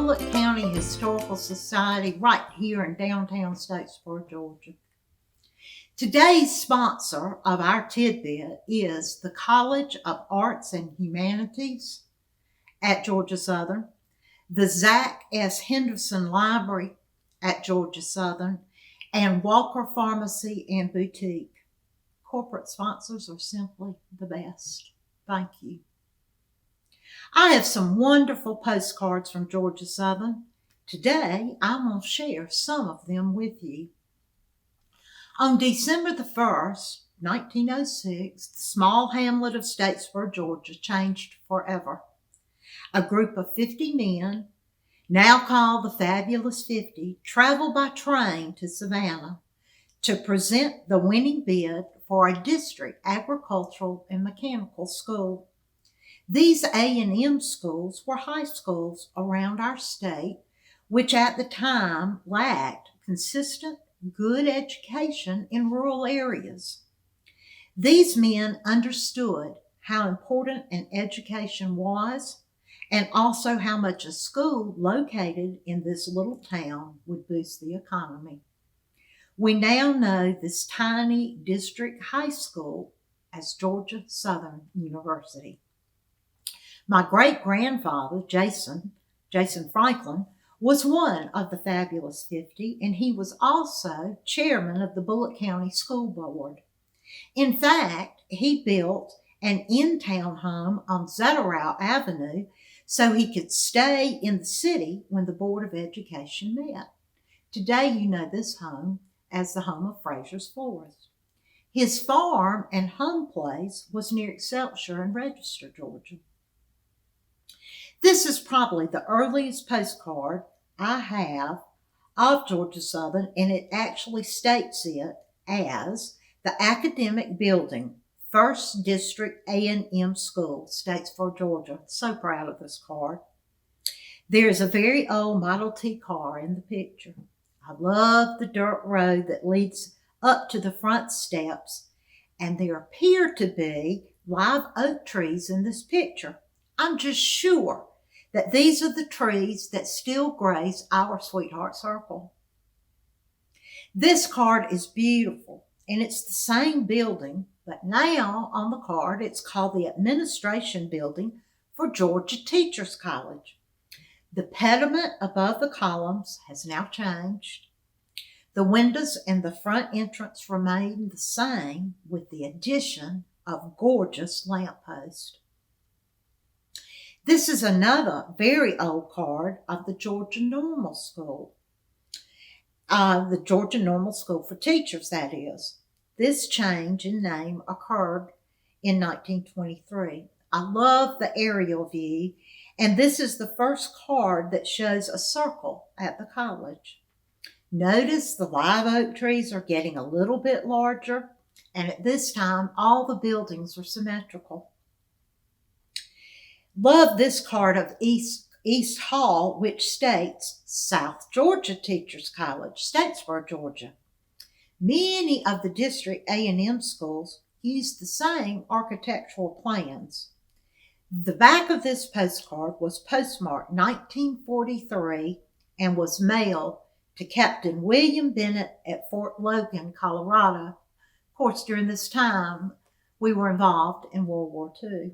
Bullock County Historical Society right here in downtown Statesboro, Georgia. Today's sponsor of our Tidbit is the College of Arts and Humanities at Georgia Southern, the Zach S. Henderson Library at Georgia Southern, and Walker Pharmacy and Boutique. Corporate sponsors are simply the best. Thank you. I have some wonderful postcards from Georgia Southern. Today, I'm going to share some of them with you. On December the 1st, 1906, the small hamlet of Statesboro, Georgia, changed forever. A group of 50 men, now called the Fabulous 50, traveled by train to Savannah to present the winning bid for a district agricultural and mechanical school. These A&M schools were high schools around our state, which at the time lacked consistent, good education in rural areas. These men understood how important an education was and also how much a school located in this little town would boost the economy. We now know this tiny district high school as Georgia Southern University. My great-grandfather, Jason Franklin, was one of the Fabulous 50, and he was also chairman of the Bullock County School Board. In fact, he built an in-town home on Zetterow Avenue so he could stay in the city when the Board of Education met. Today, you know this home as the home of Fraser's Florist. His farm and home place was near Excelsior and Register, Georgia. This is probably the earliest postcard I have of Georgia Southern, and it actually states it as the Academic Building, 1st District A&M School, Statesboro, Georgia. So proud of this card. There is a very old Model T car in the picture. I love the dirt road that leads up to the front steps, and there appear to be live oak trees in this picture. I'm just sure that these are the trees that still grace our Sweetheart Circle. This card is beautiful, and it's the same building, but now on the card it's called the Administration Building for Georgia Teachers College. The pediment above the columns has now changed. The windows and the front entrance remain the same with the addition of gorgeous lampposts. This is another very old card of the Georgia Normal School. The Georgia Normal School for Teachers, that is. This change in name occurred in 1923. I love the aerial view, and this is the first card that shows a circle at the college. Notice the live oak trees are getting a little bit larger, and at this time, all the buildings are symmetrical. Love this card of East Hall, which states South Georgia Teachers College, Statesboro, Georgia. Many of the district A&M schools use the same architectural plans. The back of this postcard was postmarked 1943 and was mailed to Captain William Bennett at Fort Logan, Colorado. Of course, during this time, we were involved in World War II.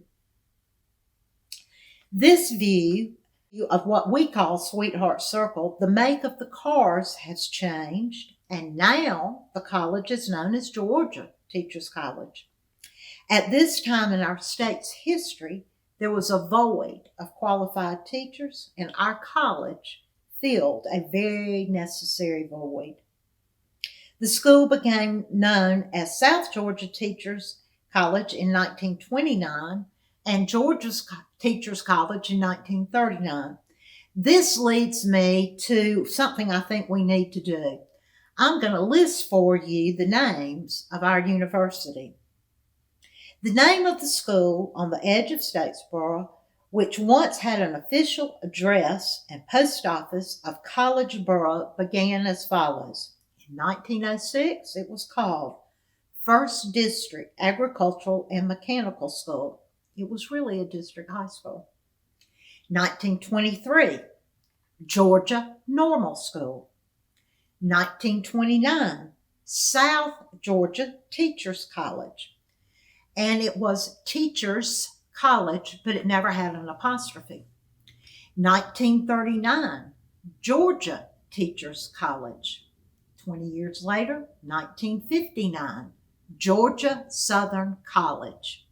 This view of what we call Sweetheart Circle, the make of the cars has changed, and now the college is known as Georgia Teachers College. At this time in our state's history, there was a void of qualified teachers, and our college filled a very necessary void. The school became known as South Georgia Teachers College in 1929 and Georgia's Teachers College in 1939. This leads me to something I think we need to do. I'm going to list for you the names of our university. The name of the school on the edge of Statesboro, which once had an official address and post office of College Borough, began as follows. In 1906, it was called 1st District Agricultural and Mechanical School. It was really a district high school. 1923, Georgia Normal School. 1929, South Georgia Teachers College. And it was Teachers College, but it never had an apostrophe. 1939, Georgia Teachers College. 20 years later, 1959, Georgia Southern College.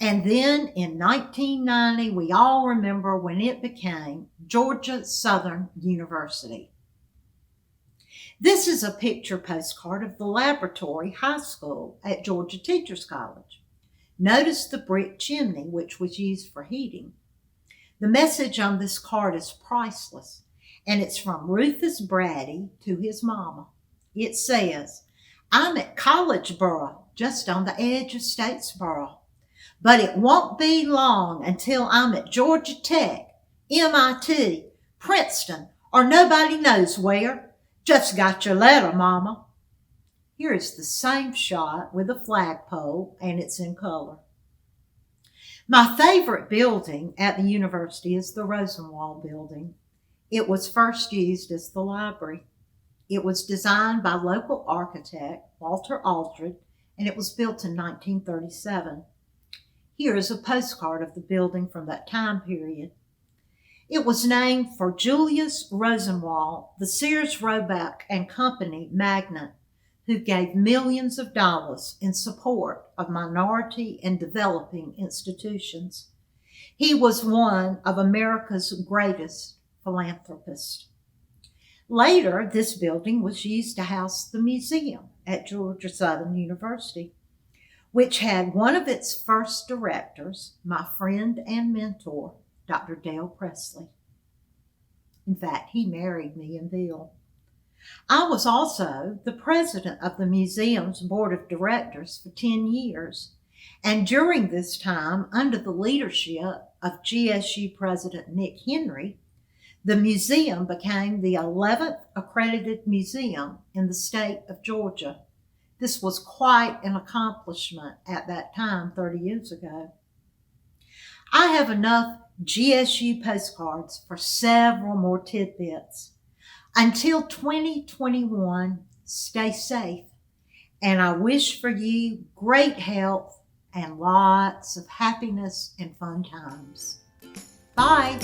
And then in 1990, we all remember when it became Georgia Southern University. This is a picture postcard of the Laboratory High School at Georgia Teachers College. Notice the brick chimney, which was used for heating. The message on this card is priceless, and it's from Rufus Brady to his mama. It says, "I'm at Collegeboro, just on the edge of Statesboro. But it won't be long until I'm at Georgia Tech, MIT, Princeton, or nobody knows where. Just got your letter, Mama." Here is the same shot with a flagpole, and it's in color. My favorite building at the university is the Rosenwald building. It was first used as the library. It was designed by local architect Walter Aldred, and it was built in 1937. Here is a postcard of the building from that time period. It was named for Julius Rosenwald, the Sears Roebuck and Company magnate who gave millions of dollars in support of minority and developing institutions. He was one of America's greatest philanthropists. Later, this building was used to house the museum at Georgia Southern University, which had one of its first directors, my friend and mentor, Dr. Dale Presley. In fact, he married me and Bill. I was also the president of the museum's board of directors for 10 years, and during this time, under the leadership of GSU President Nick Henry, the museum became the 11th accredited museum in the state of Georgia. This was quite an accomplishment at that time, 30 years ago. I have enough GSU postcards for several more tidbits. Until 2021, stay safe, and I wish for you great health and lots of happiness and fun times. Bye.